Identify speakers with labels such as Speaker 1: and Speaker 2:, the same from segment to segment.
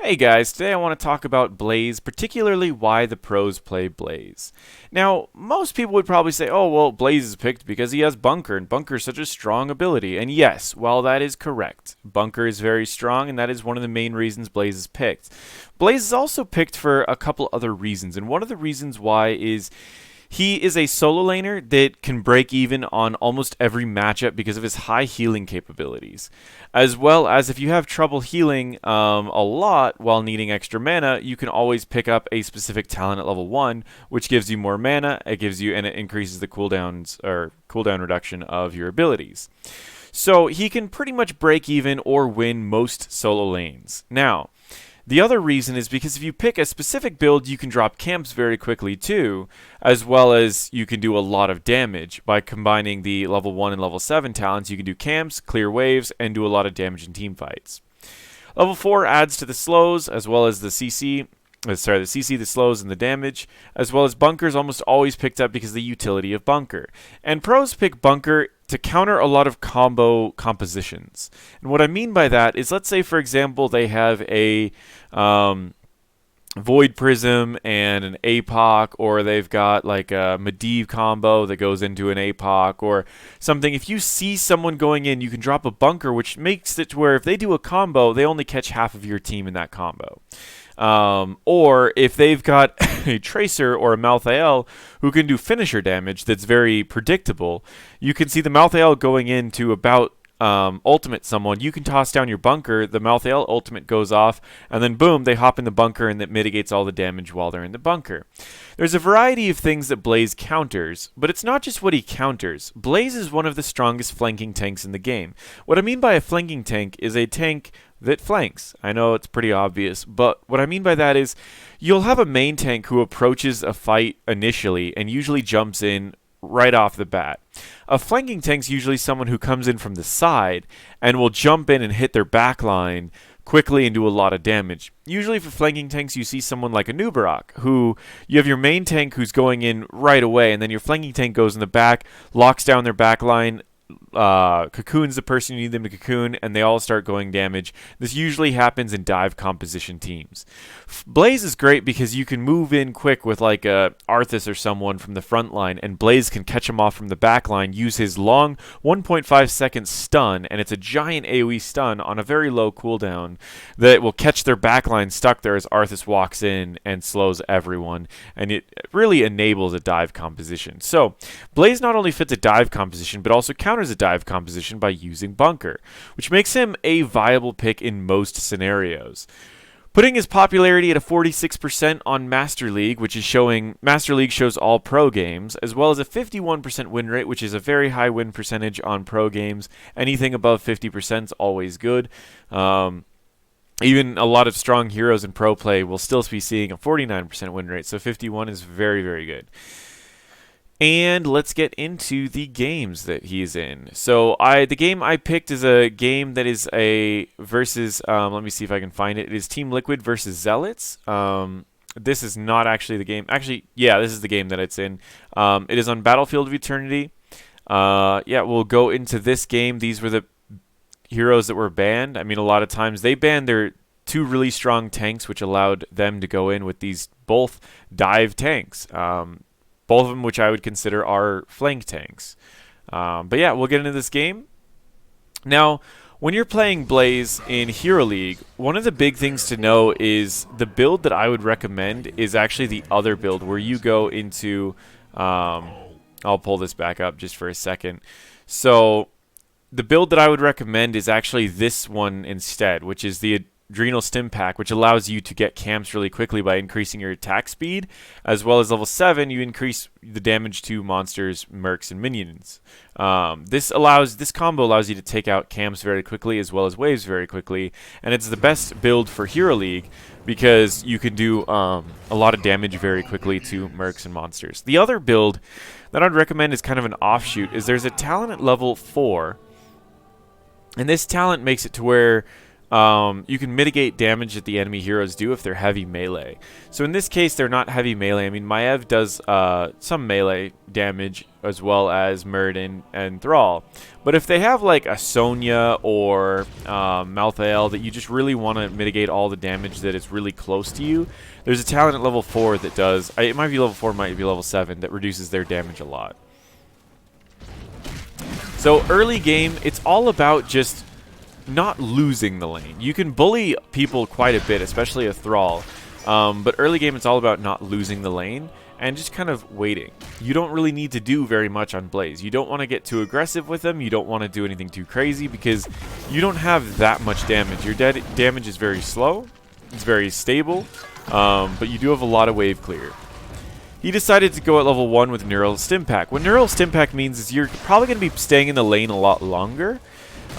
Speaker 1: Hey guys, today I want to talk about Blaze, particularly why the pros play Blaze. Now, most people would probably say, oh, well, Blaze is picked because he has Bunker, and Bunker is such a strong ability. And yes, while that is correct, Bunker is very strong, and that is one of the main reasons Blaze is picked. Blaze is also picked for a couple other reasons, and one of the reasons why is he is a solo laner that can break even on almost every matchup because of his high healing capabilities. As well as if you have trouble healing a lot while needing extra mana, you can always pick up a specific talent at level 1, which gives you more mana, it increases the cooldowns or cooldown reduction of your abilities. So he can pretty much break even or win most solo lanes. Now, the other reason is because if you pick a specific build, you can drop camps very quickly too, as well as you can do a lot of damage. By combining the level 1 and level 7 talents, you can do camps, clear waves, and do a lot of damage in team fights. Level 4 adds to the slows, as well as the CC, the CC, the slows, and the damage, as well as Bunker is almost always picked up because of the utility of Bunker. And pros pick Bunker to counter a lot of combo compositions. And what I mean by that is, let's say, for example, they have a Void Prism and an APOC, or they've got like a Medivh combo that goes into an APOC or something. If you see someone going in, you can drop a Bunker, which makes it to where if they do a combo, they only catch half of your team in that combo. Or if they've got a Tracer or a Malthael who can do finisher damage that's very predictable, you can see the Malthael going into about ultimate someone. You can toss down your Bunker, the Malthael ultimate goes off, and then boom, they hop in the Bunker, and that mitigates all the damage while they're in the Bunker. There's a variety of things that Blaze counters, but it's not just what he counters. Blaze is one of the strongest flanking tanks in the game. What I mean by a flanking tank is a tank that flanks. I know it's pretty obvious, but what I mean by that is you'll have a main tank who approaches a fight initially and usually jumps in right off the bat. A flanking tank's usually someone who comes in from the side and will jump in and hit their backline quickly and do a lot of damage. Usually for flanking tanks, you see someone like a Nubarak, who you have your main tank who's going in right away, and then your flanking tank goes in the back, locks down their backline, cocoons the person you need them to cocoon, and they all start going damage. This usually happens in dive composition teams. Blaze is great because you can move in quick with like a Arthas or someone from the front line, and Blaze can catch him off from the back line, use his long 1.5 second stun, and it's a giant AoE stun on a very low cooldown that will catch their backline stuck there as Arthas walks in and slows everyone, and it really enables a dive composition. So Blaze not only fits a dive composition, but also counters a dive composition by using Bunker, which makes him a viable pick in most scenarios. Putting his popularity at a 46% on Master League, which is showing Master League shows all pro games, as well as a 51% win rate, which is a very high win percentage on pro games. Anything above 50% is always good. Even a lot of strong heroes in pro play will still be seeing a 49% win rate, so 51 is very, very good. And let's get into the games that he's in. So the game I picked is a game that is a versus, let me see if I can find it. It is Team Liquid versus Zealots. This is not actually the game. Actually, yeah, this is the game that it's in. It is on Battlefield of Eternity. Yeah, we'll go into this game. These were the heroes that were banned. I mean, a lot of times they banned their two really strong tanks, which allowed them to go in with these both dive tanks. Both of them, which I would consider are flank tanks. But yeah, we'll get into this game. Now, when you're playing Blaze in Hero League, one of the big things to know is the build that I would recommend is actually the other build where you go into... I'll pull this back up just for a second. So the build that I would recommend is actually this one instead, which is the Adrenal Stim Pack, which allows you to get camps really quickly by increasing your attack speed, as well as level 7, you increase the damage to monsters, mercs, and minions. This combo allows you to take out camps very quickly, as well as waves very quickly, and it's the best build for Hero League because you can do a lot of damage very quickly to mercs and monsters. The other build that I'd recommend is kind of an offshoot, is there's a talent at level 4, and this talent makes it to where you can mitigate damage that the enemy heroes do if they're heavy melee. So in this case, they're not heavy melee. I mean, Maiev does some melee damage as well as Muradin and Thrall. But if they have like a Sonya or Malthael that you just really want to mitigate all the damage that is really close to you, there's a talent at level 4 that does, it might be level 4, might be level 7, that reduces their damage a lot. So early game, it's all about just not losing the lane. You can bully people quite a bit, especially a Thrall, but early game it's all about not losing the lane and just kind of waiting. You don't really need to do very much on Blaze. You don't want to get too aggressive with them. You don't want to do anything too crazy because you don't have that much damage. Your damage is very slow. It's very stable, but you do have a lot of wave clear. He decided to go at level 1 with Neural Stimpack. What Neural Stimpack means is you're probably going to be staying in the lane a lot longer,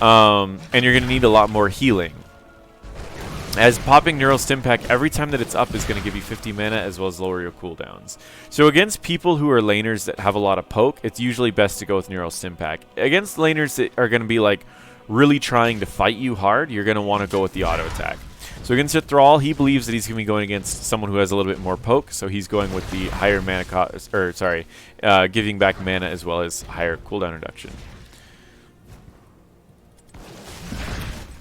Speaker 1: and you're going to need a lot more healing. As popping Neural Stimpack every time that it's up is going to give you 50 mana as well as lower your cooldowns. So against people who are laners that have a lot of poke, it's usually best to go with Neural Stimpack. Against laners that are going to be like really trying to fight you hard, you're going to want to go with the auto attack. So against a Thrall, he believes that he's going to be going against someone who has a little bit more poke, so he's going with the higher mana cost, or sorry, giving back mana as well as higher cooldown reduction.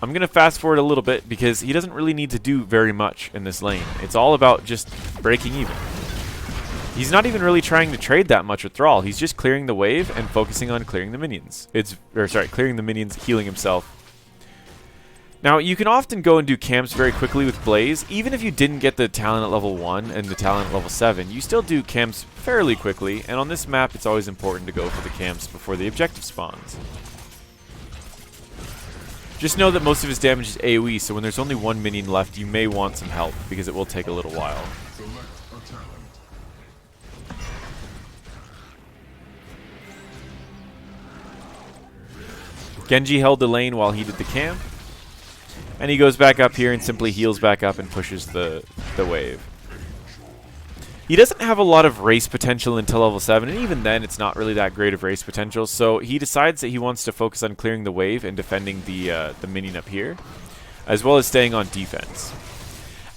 Speaker 1: I'm going to fast forward a little bit because he doesn't really need to do very much in this lane. It's all about just breaking even. He's not even really trying to trade that much with Thrall. He's just clearing the wave and focusing on clearing the minions. Clearing the minions, healing himself. Now, you can often go and do camps very quickly with Blaze. Even if you didn't get the talent at level 1 and the talent at level 7, you still do camps fairly quickly. And on this map, it's always important to go for the camps before the objective spawns. Just know that most of his damage is AoE, so when there's only one minion left, you may want some help, because it will take a little while. Genji held the lane while he did the camp. And he goes back up here and simply heals back up and pushes the wave. He doesn't have a lot of race potential until level 7, and even then it's not really that great of race potential, so he decides that he wants to focus on clearing the wave and defending the minion up here, as well as staying on defense.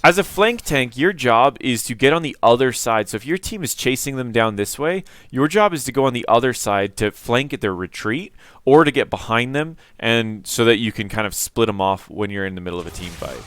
Speaker 1: As a flank tank, your job is to get on the other side. So if your team is chasing them down this way, your job is to go on the other side to flank at their retreat or to get behind them, and so that you can kind of split them off when you're in the middle of a team fight.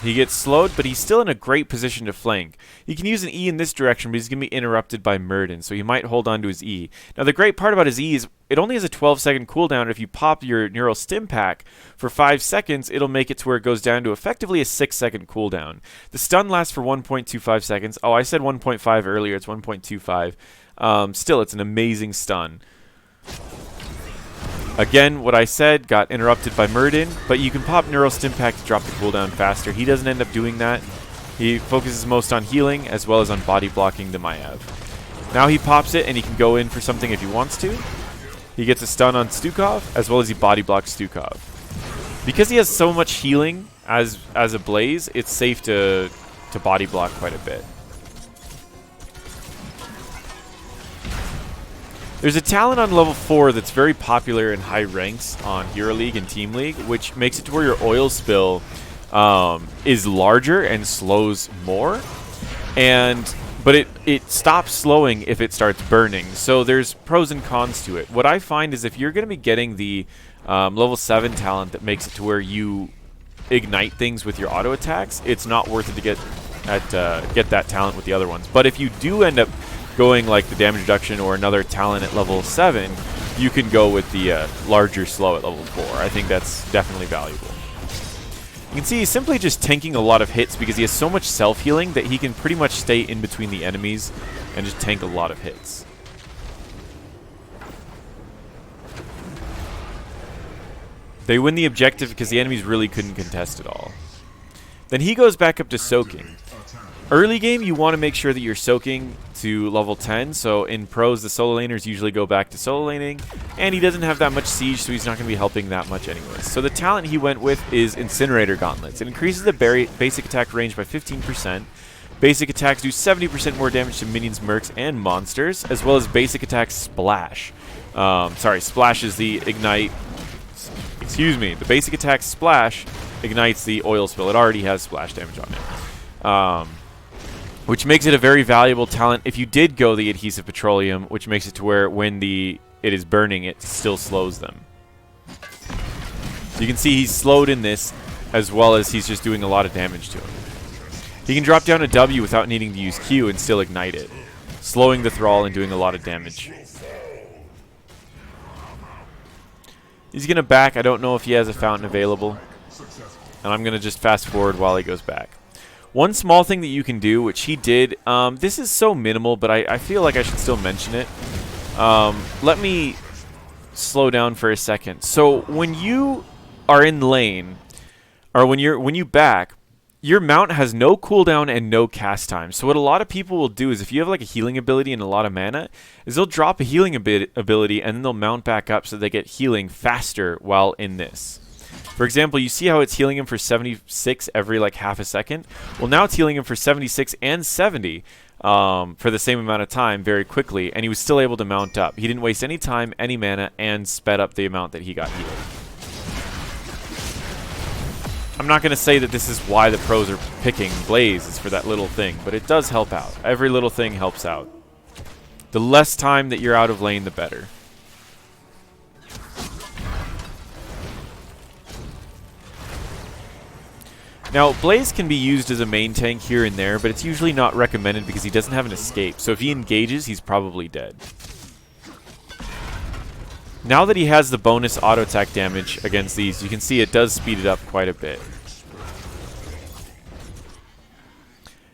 Speaker 1: He gets slowed, but he's still in a great position to flank. He can use an E in this direction, but he's going to be interrupted by Muradin, so he might hold on to his E. Now, the great part about his E is it only has a 12-second cooldown. If you pop your Neural Stimpack for 5 seconds, it'll make it to where it goes down to effectively a 6-second cooldown. The stun lasts for 1.25 seconds. Oh, I said 1.5 earlier. It's 1.25. Still, it's an amazing stun. Again, what I said got interrupted by Muradin, but you can pop Neural Stimpack to drop the cooldown faster. He doesn't end up doing that. He focuses most on healing as well as on body blocking the Maiev. Now he pops it and he can go in for something if he wants to. He gets a stun on Stukov as well as he body blocks Stukov. Because he has so much healing as a Blaze, it's safe to body block quite a bit. There's a talent on level 4 that's very popular in high ranks on Hero League and Team League, which makes it to where your oil spill is larger and slows more. But it stops slowing if it starts burning. So there's pros and cons to it. What I find is if you're going to be getting the level 7 talent that makes it to where you ignite things with your auto attacks, it's not worth it to get that talent with the other ones. But if you do end up going like the damage reduction or another talent at level 7, you can go with the larger slow at level 4. I think that's definitely valuable. You can see he's simply just tanking a lot of hits because he has so much self-healing that he can pretty much stay in between the enemies and just tank a lot of hits. They win the objective because the enemies really couldn't contest it all. Then he goes back up to soaking. Early game, you want to make sure that you're soaking to level 10, so in pros, the solo laners usually go back to solo laning, and he doesn't have that much siege, so he's not going to be helping that much anyways. So the talent he went with is Incinerator Gauntlets. It increases the basic attack range by 15%, Basic attacks do 70% more damage to minions, mercs, and monsters, as well as basic attack Splash. Splash is the ignite. Excuse me. The basic attack Splash ignites the oil spill. It already has splash damage on it. Which makes it a very valuable talent if you did go the adhesive petroleum, which makes it to where when it is burning, it still slows them. So you can see he's slowed in this, as well as he's just doing a lot of damage to him. He can drop down a W without needing to use Q and still ignite it, slowing the Thrall and doing a lot of damage. He's going to back. I don't know if he has a fountain available. And I'm going to just fast forward while he goes back. One small thing that you can do, which he did, this is so minimal, but I feel like I should still mention it. Let me slow down for a second. So when you are in lane, or when you back, your mount has no cooldown and no cast time. So what a lot of people will do is if you have like a healing ability and a lot of mana, is they'll drop a healing ability and then they'll mount back up so they get healing faster while in this. For example, you see how it's healing him for 76 every like half a second? Well, now it's healing him for 76 and 70 for the same amount of time very quickly, and he was still able to mount up. He didn't waste any time, any mana, and sped up the amount that he got healed. I'm not going to say that this is why the pros are picking Blaze, is for that little thing, but it does help out. Every little thing helps out. The less time that you're out of lane, the better. Now, Blaze can be used as a main tank here and there, but it's usually not recommended because he doesn't have an escape. So if he engages, he's probably dead. Now that he has the bonus auto attack damage against these, you can see it does speed it up quite a bit.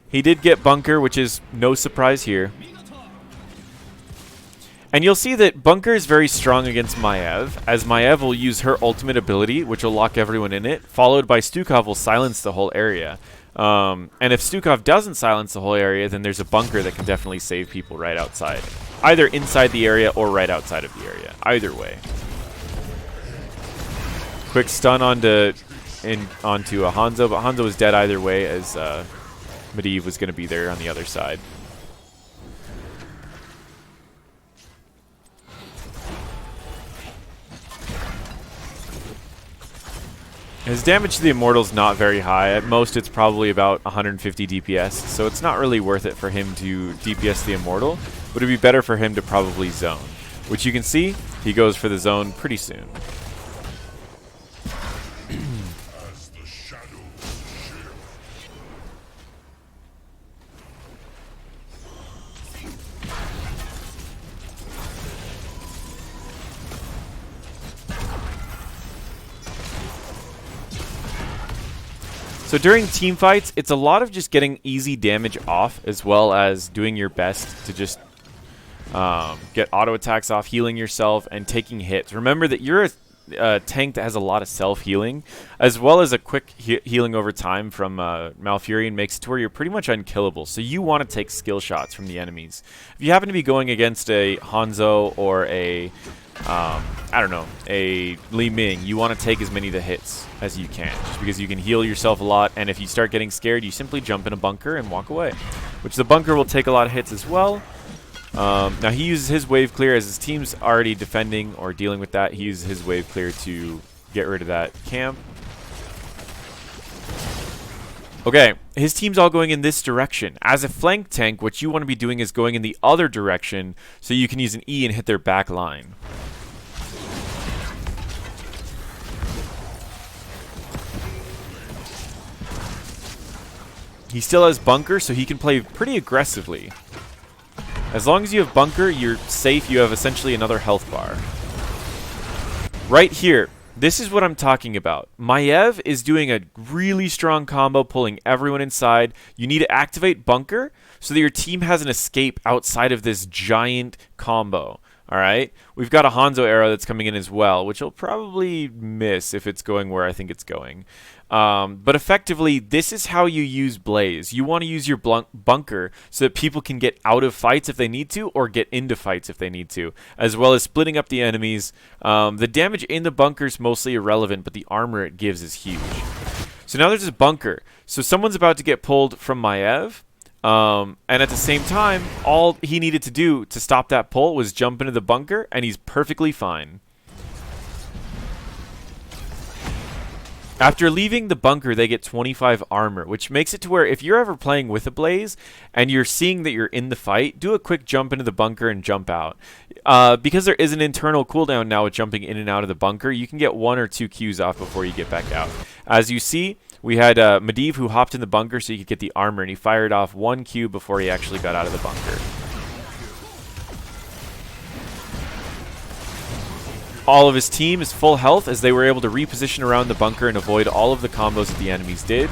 Speaker 1: He did get Bunker, which is no surprise here. And you'll see that Bunker is very strong against Maiev, as Maiev will use her ultimate ability, which will lock everyone in it, followed by Stukov will silence the whole area. And if Stukov doesn't silence the whole area, then there's a Bunker that can definitely save people right outside. Either inside the area or right outside of the area. Either way. Quick stun onto a Hanzo, but Hanzo is dead either way, as Medivh was going to be there on the other side. His damage to the Immortal is not very high. At most, it's probably about 150 DPS, so it's not really worth it for him to DPS the Immortal, but it'd be better for him to probably zone, which you can see, he goes for the zone pretty soon. So during team fights, it's a lot of just getting easy damage off, as well as doing your best to just get auto attacks off, healing yourself, and taking hits. Remember that you're a tank that has a lot of self-healing, as well as a quick healing over time from Malfurion makes it to where you're pretty much unkillable. So you want to take skill shots from the enemies. If you happen to be going against a Hanzo or a I don't know, a Li Ming, you want to take as many of the hits as you can, just because you can heal yourself a lot, and if you start getting scared, you simply jump in a bunker and walk away, which the bunker will take a lot of hits as well. Now he uses his wave clear, as his team's already defending or dealing with that. He uses his wave clear to get rid of that camp. Okay, his team's all going in this direction. As a flank tank, what you want to be doing is going in the other direction so you can use an E and hit their back line. He still has Bunker, so he can play pretty aggressively. As long as you have Bunker, you're safe. You have essentially another health bar. Right here, this is what I'm talking about. Maiev is doing a really strong combo, pulling everyone inside. You need to activate Bunker so that your team has an escape outside of this giant combo. All right? We've got a Hanzo arrow that's coming in as well, which will probably miss if it's going where I think it's going. But effectively, this is how you use Blaze. You want to use your bunker so that people can get out of fights if they need to, or get into fights if they need to, as well as splitting up the enemies. The damage in the bunker is mostly irrelevant, but the armor it gives is huge. So now there's a bunker. So someone's about to get pulled from Maiev. And at the same time, all he needed to do to stop that pull was jump into the bunker, and he's perfectly fine. After leaving the bunker, they get 25 armor, which makes it to where if you're ever playing with a Blaze and you're seeing that you're in the fight, do a quick jump into the bunker and jump out. Because there is an internal cooldown now with jumping in and out of the bunker, you can get 1 or 2 Qs off before you get back out. As you see, we had Medivh who hopped in the bunker so he could get the armor, and he fired off 1 Q before he actually got out of the bunker. All of his team is full health as they were able to reposition around the bunker and avoid all of the combos that the enemies did.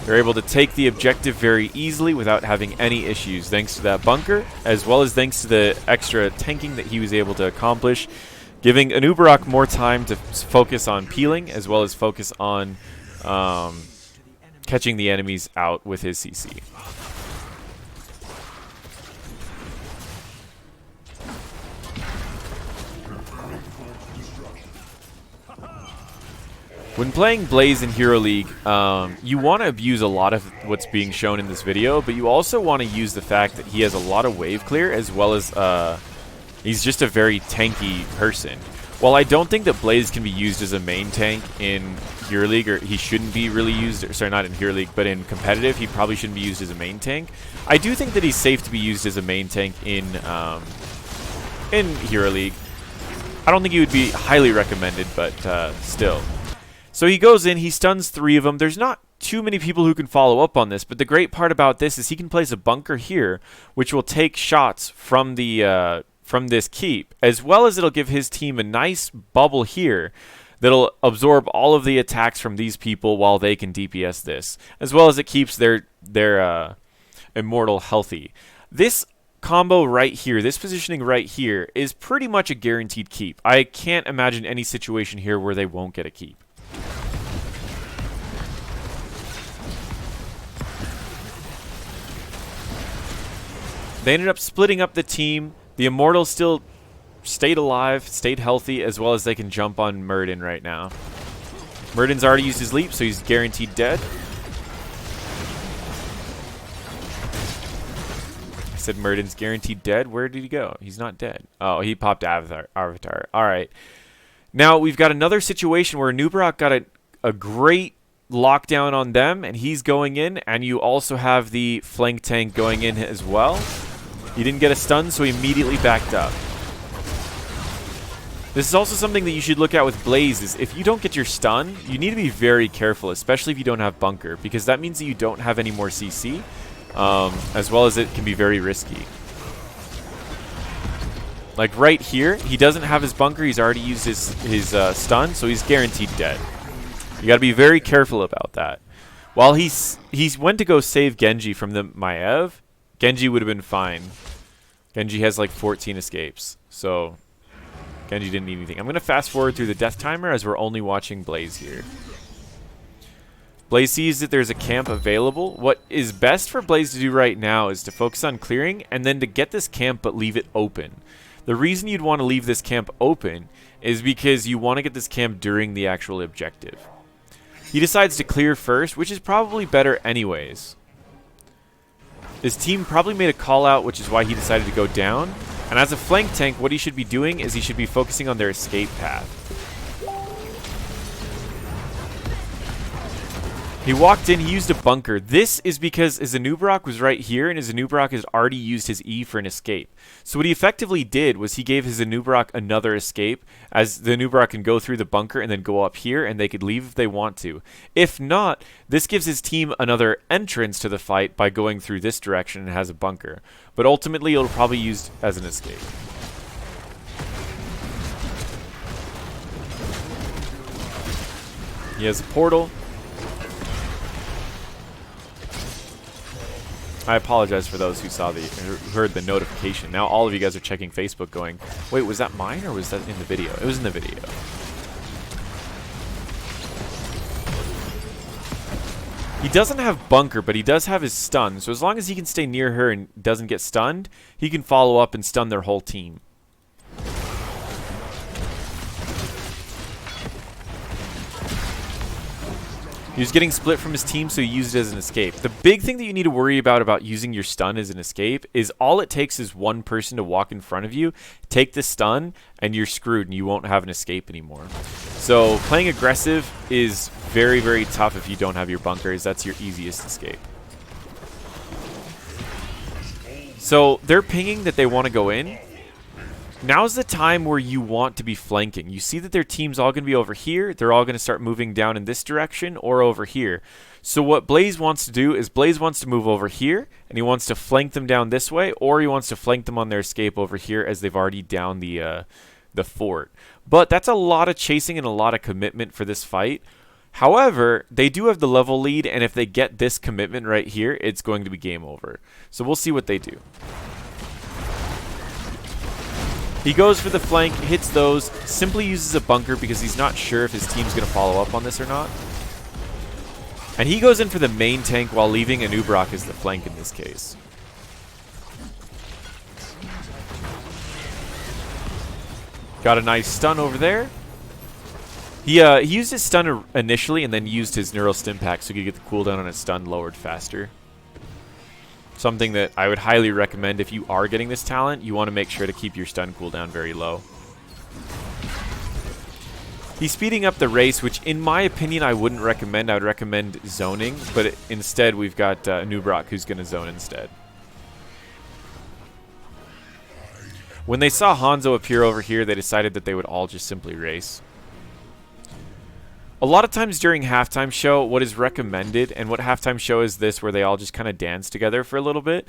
Speaker 1: They're able to take the objective very easily without having any issues thanks to that bunker, as well as thanks to the extra tanking that he was able to accomplish, giving Anub'arak more time to focus on peeling as well as focus on catching the enemies out with his CC. When playing Blaze in Hero League, you want to abuse a lot of what's being shown in this video, but you also want to use the fact that he has a lot of wave clear, as well as he's just a very tanky person. While I don't think that Blaze can be used as a main tank in Hero League, or he shouldn't be really used, or, sorry, not in Hero League, but in competitive, he probably shouldn't be used as a main tank. I do think that he's safe to be used as a main tank in Hero League. I don't think he would be highly recommended, but still. So he goes in, he stuns 3 of them. There's not too many people who can follow up on this, but the great part about this is he can place a bunker here, which will take shots from the from this keep, as well as it'll give his team a nice bubble here that'll absorb all of the attacks from these people while they can DPS this, as well as it keeps their immortal healthy. This combo right here, this positioning right here, is pretty much a guaranteed keep. I can't imagine any situation here where they won't get a keep. They ended up splitting up the team. The Immortals still stayed alive, stayed healthy, as well as they can jump on Murden right now. Murden's already used his leap, so he's guaranteed dead. I said Murden's guaranteed dead. Where did he go? He's not dead. Oh, he popped Avatar. All right. Now, we've got another situation where Anub'arak got a great lockdown on them, and he's going in, and you also have the flank tank going in as well. He didn't get a stun, so he immediately backed up. This is also something that you should look at with Blaze, is if you don't get your stun, you need to be very careful, especially if you don't have bunker, because that means that you don't have any more CC, as well as it can be very risky. Like right here, he doesn't have his bunker, he's already used his stun, so he's guaranteed dead. You got to be very careful about that. While he went to go save Genji from the Maiev, Genji would have been fine. Genji has like 14 escapes, so Genji didn't need anything. I'm going to fast forward through the death timer as we're only watching Blaze here. Blaze sees that there's a camp available. What is best for Blaze to do right now is to focus on clearing and then to get this camp but leave it open. The reason you'd want to leave this camp open is because you want to get this camp during the actual objective. He decides to clear first, which is probably better anyways. His team probably made a call out, which is why he decided to go down. And as a flank tank, what he should be doing is he should be focusing on their escape path. He walked in, he used a bunker. This is because his Anub'arak was right here, and his Anub'arak has already used his E for an escape. So what he effectively did was he gave his Anub'arak another escape, as the Anub'arak can go through the bunker and then go up here, and they could leave if they want to. If not, this gives his team another entrance to the fight by going through this direction and has a bunker. But ultimately, it'll probably be used as an escape. He has a portal. I apologize for those who heard the notification. Now all of you guys are checking Facebook going, wait, was that mine or was that in the video? It was in the video. He doesn't have bunker, but he does have his stun. So as long as he can stay near her and doesn't get stunned, he can follow up and stun their whole team. He was getting split from his team, so he used it as an escape. The big thing that you need to worry about using your stun as an escape is all it takes is one person to walk in front of you, take the stun, and you're screwed and you won't have an escape anymore. So playing aggressive is very, very tough if you don't have your bunkers. That's your easiest escape. So they're pinging that they want to go in. Now's the time where you want to be flanking. You see that their team's all going to be over here. They're all going to start moving down in this direction or over here. So what Blaze wants to do is Blaze wants to move over here, and he wants to flank them down this way, or he wants to flank them on their escape over here as they've already down the fort. But that's a lot of chasing and a lot of commitment for this fight. However, they do have the level lead, and if they get this commitment right here, it's going to be game over. So we'll see what they do. He goes for the flank, hits those, simply uses a bunker because he's not sure if his team's going to follow up on this or not. And he goes in for the main tank while leaving Anub'arak as the flank in this case. Got a nice stun over there. He used his stun initially and then used his Neural Stim Pack so he could get the cooldown on his stun lowered faster. Something that I would highly recommend if you are getting this talent. You want to make sure to keep your stun cooldown very low. He's speeding up the race, which in my opinion I wouldn't recommend. I would recommend zoning, but instead we've got Anub'arak who's going to zone instead. When they saw Hanzo appear over here, they decided that they would all just simply race. A lot of times during halftime show, what is recommended, and what halftime show is this, where they all just kind of dance together for a little bit.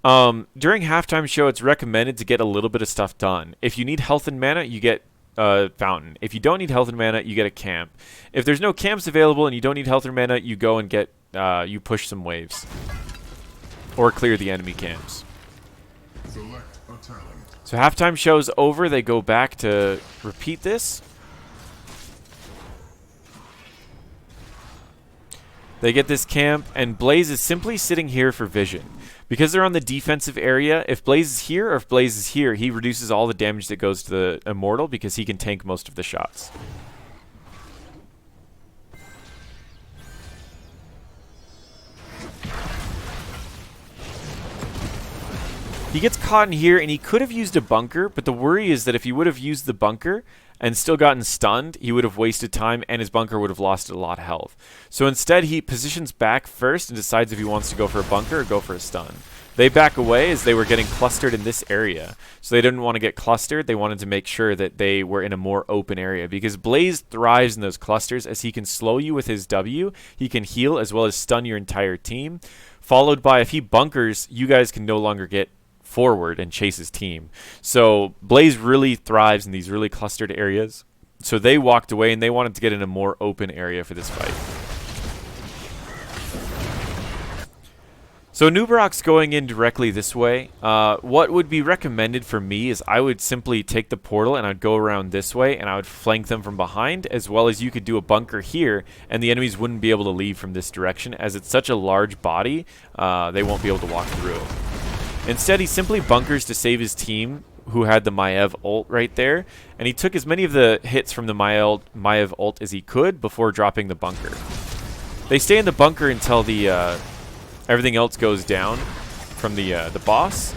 Speaker 1: During halftime show, it's recommended to get a little bit of stuff done. If you need health and mana, you get fountain. If you don't need health and mana, you get a camp. If there's no camps available and you don't need health or mana, you go and get you push some waves or clear the enemy camps. So halftime show's over. They go back to repeat this. They get this camp, and Blaze is simply sitting here for vision. Because they're on the defensive area, if Blaze is here or if Blaze is here, he reduces all the damage that goes to the Immortal because he can tank most of the shots. He gets caught in here, and he could have used a bunker, but the worry is that if he would have used the bunker and still gotten stunned, he would have wasted time, and his bunker would have lost a lot of health. So instead, he positions back first and decides if he wants to go for a bunker or go for a stun. They back away as they were getting clustered in this area. So they didn't want to get clustered. They wanted to make sure that they were in a more open area, because Blaze thrives in those clusters as he can slow you with his W, he can heal as well as stun your entire team, followed by if he bunkers, you guys can no longer get forward and chase his team. So Blaze really thrives in these really clustered areas. So they walked away and they wanted to get in a more open area for this fight. So Anub'arak's going in directly this way. What would be recommended for me is I would simply take the portal and I'd go around this way and I would flank them from behind, as well as you could do a bunker here and the enemies wouldn't be able to leave from this direction. As it's such a large body, they won't be able to walk through. Instead, he simply bunkers to save his team, who had the Maiev ult right there, and he took as many of the hits from the Maiev ult as he could before dropping the bunker. They stay in the bunker until the everything else goes down from the boss,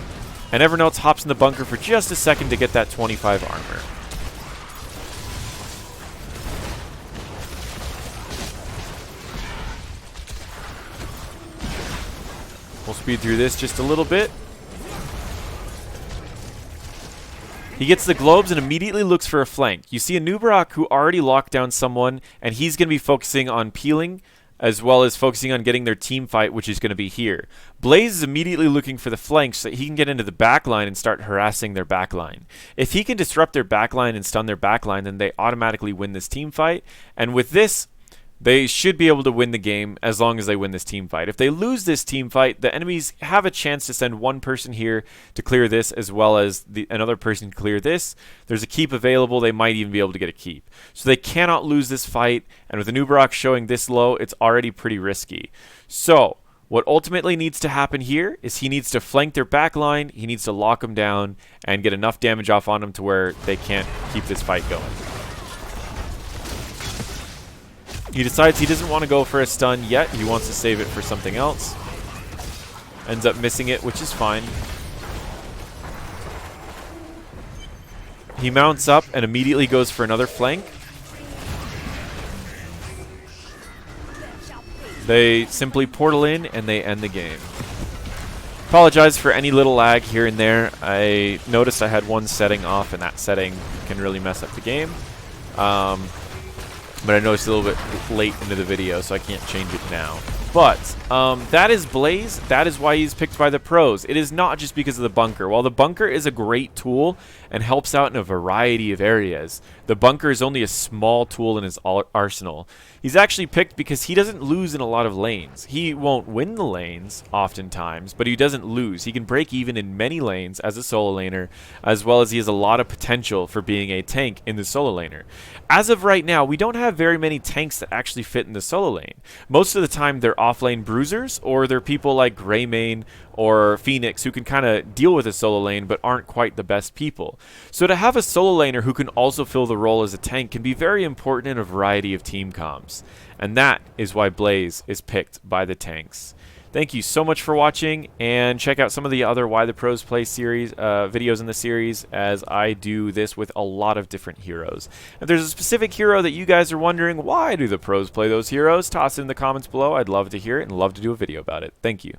Speaker 1: and everyone else hops in the bunker for just a second to get that 25 armor. We'll speed through this just a little bit. He gets the globes and immediately looks for a flank. You see Anub'arak, who already locked down someone, and he's going to be focusing on peeling as well as focusing on getting their team fight, which is going to be here. Blaze is immediately looking for the flank so that he can get into the backline and start harassing their backline. If he can disrupt their backline and stun their backline, then they automatically win this team fight. And with this, they should be able to win the game as long as they win this team fight. If they lose this team fight, the enemies have a chance to send one person here to clear this, as well as another person to clear this. There's a keep available. They might even be able to get a keep. So they cannot lose this fight, and with Anub'arak showing this low, it's already pretty risky. So what ultimately needs to happen here is he needs to flank their backline, he needs to lock them down, and get enough damage off on them to where they can't keep this fight going. He decides he doesn't want to go for a stun yet. He wants to save it for something else. Ends up missing it, which is fine. He mounts up and immediately goes for another flank. They simply portal in and they end the game. Apologize for any little lag here and there. I noticed I had one setting off, and that setting can really mess up the game. But I noticed a little bit late into the video, so I can't change it now. But that is Blaze. That is why he's picked by the pros. It is not just because of the bunker. While the bunker is a great tool and helps out in a variety of areas, the bunker is only a small tool in his arsenal. He's actually picked because he doesn't lose in a lot of lanes. He won't win the lanes oftentimes, but he doesn't lose. He can break even in many lanes as a solo laner, as well as he has a lot of potential for being a tank in the solo laner. As of right now, we don't have very many tanks that actually fit in the solo lane. Most of the time, they're offlane bruisers, or they're people like Greymane or Phoenix who can kind of deal with a solo lane but aren't quite the best people. So to have a solo laner who can also fill the role as a tank can be very important in a variety of team comps. And that is why Blaze is picked by the tanks. Thank you so much for watching, and check out some of the other Why the Pros Play series videos in the series, as I do this with a lot of different heroes. If there's a specific hero that you guys are wondering, why do the pros play those heroes, toss it in the comments below. I'd love to hear it and love to do a video about it. Thank you.